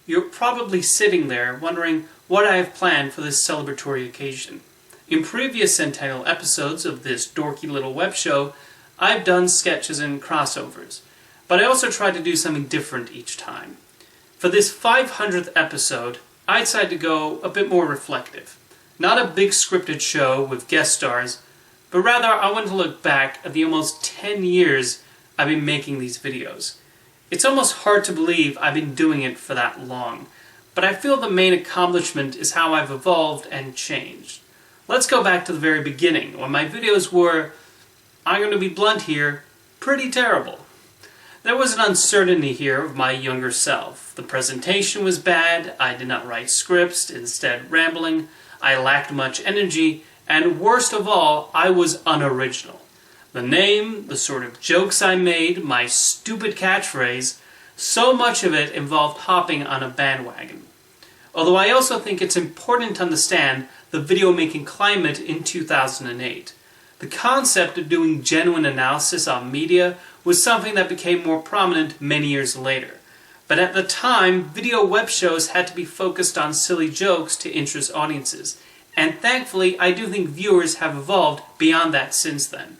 you're probably sitting there wondering what I have planned for this celebratory occasion. In previous Centennial episodes of this dorky little web show, I've done sketches and crossovers, but I also try to do something different each time. For this 500th episode, I decided to go a bit more reflective. Not a big scripted show with guest stars, but rather I want to look back at the almost 10 years I've been making these videos. It's almost hard to believe I've been doing it for that long, but I feel the main accomplishment is how I've evolved and changed. Let's go back to the very beginning, when my videos were, I'm going to be blunt here, pretty terrible. There was an uncertainty here of my younger self. The presentation was bad, I did not write scripts, instead rambling, I lacked much energy, and worst of all, I was unoriginal. The name, the sort of jokes I made, my stupid catchphrase, so much of it involved hopping on a bandwagon. Although I also think it's important to understand the video making climate in 2008. The concept of doing genuine analysis on media was something that became more prominent many years later. But at the time, video web shows had to be focused on silly jokes to interest audiences, and thankfully I do think viewers have evolved beyond that since then.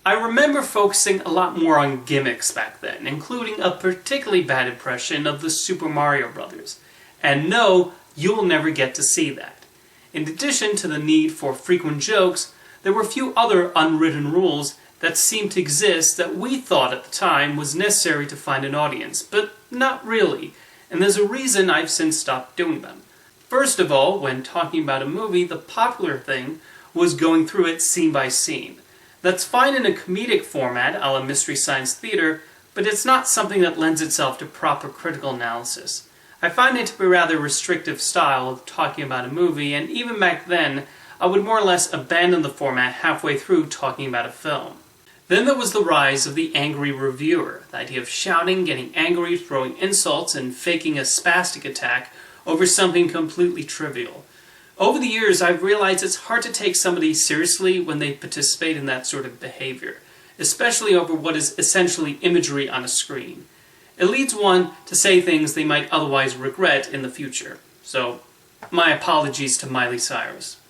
I remember focusing a lot more on gimmicks back then, including a particularly bad impression of the Super Mario Brothers. And no, you'll never get to see that. In addition to the need for frequent jokes, there were a few other unwritten rules that seemed to exist that we thought at the time was necessary to find an audience, but not really, and there's a reason I've since stopped doing them. First of all, when talking about a movie, the popular thing was going through it scene by scene. That's fine in a comedic format, a la Mystery Science Theater, but it's not something that lends itself to proper critical analysis. I find it to be a rather restrictive style of talking about a movie, and even back then, I would more or less abandon the format halfway through talking about a film. Then there was the rise of the angry reviewer, the idea of shouting, getting angry, throwing insults, and faking a spastic attack over something completely trivial. Over the years, I've realized it's hard to take somebody seriously when they participate in that sort of behavior, especially over what is essentially imagery on a screen. It leads one to say things they might otherwise regret in the future. So, my apologies to Miley Cyrus.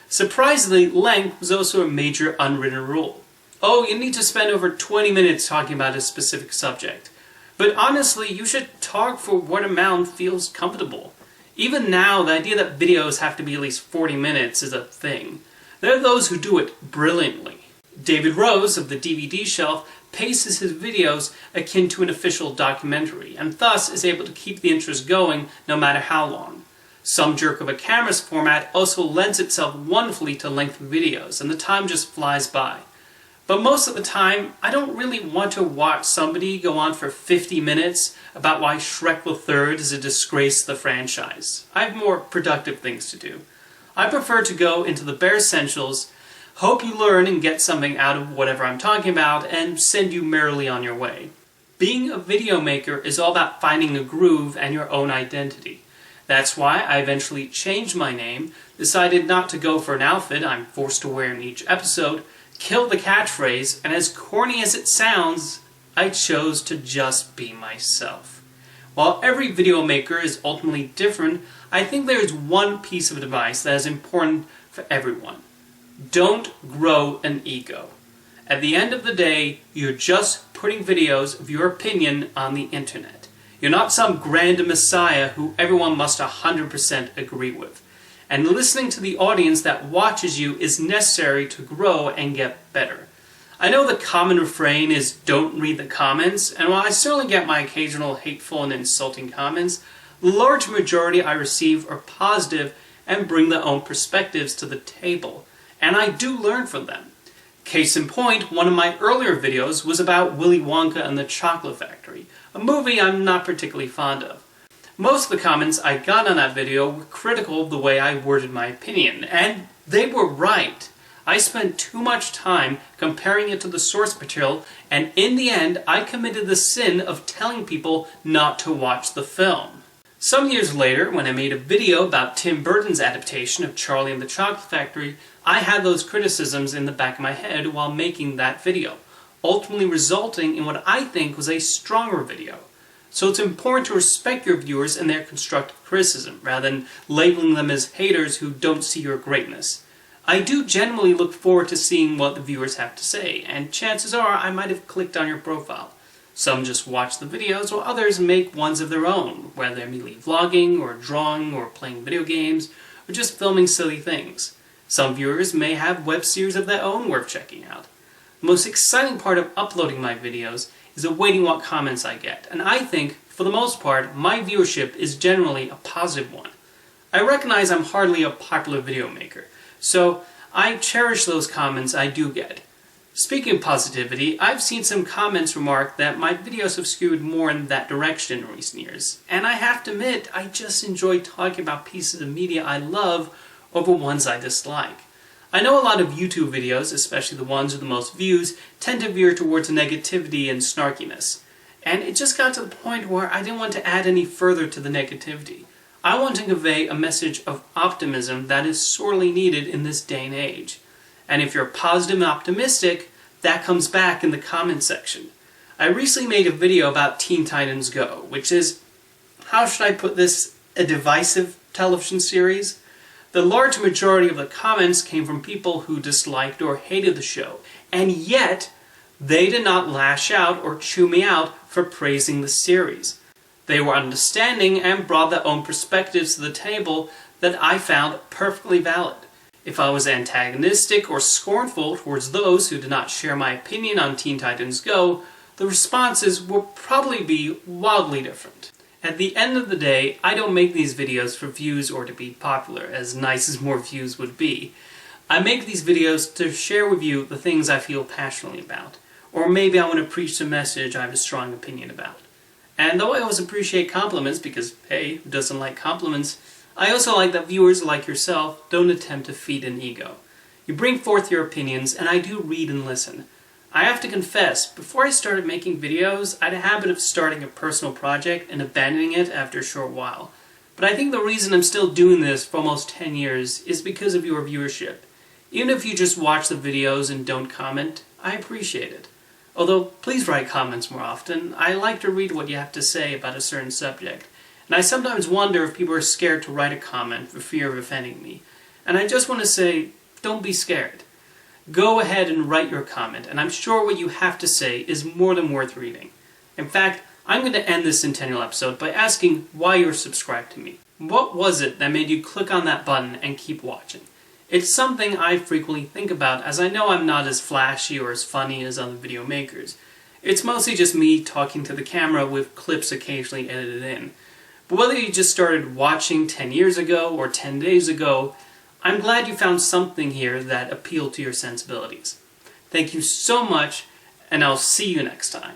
Surprisingly, length was also a major unwritten rule. Oh, you need to spend over 20 minutes talking about a specific subject. But honestly, you should talk for what amount feels comfortable. Even now, the idea that videos have to be at least 40 minutes is a thing. There are those who do it brilliantly. David Rose of the DVD Shelf paces his videos akin to an official documentary, and thus is able to keep the interest going no matter how long. Some jerk of a camera's format also lends itself wonderfully to lengthy videos, and the time just flies by. But most of the time, I don't really want to watch somebody go on for 50 minutes about why Shrek the Third is a disgrace to the franchise. I have more productive things to do. I prefer to go into the bare essentials, hope you learn and get something out of whatever I'm talking about, and send you merrily on your way. Being a video maker is all about finding a groove and your own identity. That's why I eventually changed my name, decided not to go for an outfit I'm forced to wear in each episode, killed the catchphrase, and as corny as it sounds, I chose to just be myself. While every video maker is ultimately different, I think there is one piece of advice that is important for everyone. Don't grow an ego. At the end of the day, you're just putting videos of your opinion on the internet. You're not some grand messiah who everyone must 100% agree with. And listening to the audience that watches you is necessary to grow and get better. I know the common refrain is don't read the comments, and while I certainly get my occasional hateful and insulting comments, the large majority I receive are positive and bring their own perspectives to the table, and I do learn from them. Case in point, one of my earlier videos was about Willy Wonka and the Chocolate Factory, a movie I'm not particularly fond of. Most of the comments I got on that video were critical of the way I worded my opinion, and they were right. I spent too much time comparing it to the source material, and in the end, I committed the sin of telling people not to watch the film. Some years later, when I made a video about Tim Burton's adaptation of Charlie and the Chocolate Factory, I had those criticisms in the back of my head while making that video, ultimately resulting in what I think was a stronger video. So it's important to respect your viewers and their constructive criticism, rather than labeling them as haters who don't see your greatness. I do generally look forward to seeing what the viewers have to say, and chances are I might have clicked on your profile. Some just watch the videos, while others make ones of their own, whether they're merely vlogging, or drawing, or playing video games, or just filming silly things. Some viewers may have web series of their own worth checking out. The most exciting part of uploading my videos is awaiting what comments I get, and I think, for the most part, my viewership is generally a positive one. I recognize I'm hardly a popular video maker, so I cherish those comments I do get. Speaking of positivity, I've seen some comments remark that my videos have skewed more in that direction in recent years, and I have to admit, I just enjoy talking about pieces of media I love over ones I dislike. I know a lot of YouTube videos, especially the ones with the most views, tend to veer towards negativity and snarkiness. And it just got to the point where I didn't want to add any further to the negativity. I want to convey a message of optimism that is sorely needed in this day and age. And if you're positive and optimistic, that comes back in the comment section. I recently made a video about Teen Titans Go, which is, how should I put this, a divisive television series? The large majority of the comments came from people who disliked or hated the show, and yet they did not lash out or chew me out for praising the series. They were understanding and brought their own perspectives to the table that I found perfectly valid. If I was antagonistic or scornful towards those who did not share my opinion on Teen Titans Go, the responses would probably be wildly different. At the end of the day, I don't make these videos for views or to be popular, as nice as more views would be. I make these videos to share with you the things I feel passionately about, or maybe I want to preach a message I have a strong opinion about. And though I always appreciate compliments, because hey, who doesn't like compliments, I also like that viewers like yourself don't attempt to feed an ego. You bring forth your opinions, and I do read and listen. I have to confess, before I started making videos, I had a habit of starting a personal project and abandoning it after a short while. But I think the reason I'm still doing this for almost 10 years is because of your viewership. Even if you just watch the videos and don't comment, I appreciate it. Although, please write comments more often. I like to read what you have to say about a certain subject. And I sometimes wonder if people are scared to write a comment for fear of offending me. And I just want to say, don't be scared. Go ahead and write your comment, and I'm sure what you have to say is more than worth reading. In fact, I'm going to end this centennial episode by asking why you're subscribed to me. What was it that made you click on that button and keep watching? It's something I frequently think about, as I know I'm not as flashy or as funny as other video makers. It's mostly just me talking to the camera with clips occasionally edited in. But whether you just started watching 10 years ago or 10 days ago, I'm glad you found something here that appealed to your sensibilities. Thank you so much, and I'll see you next time.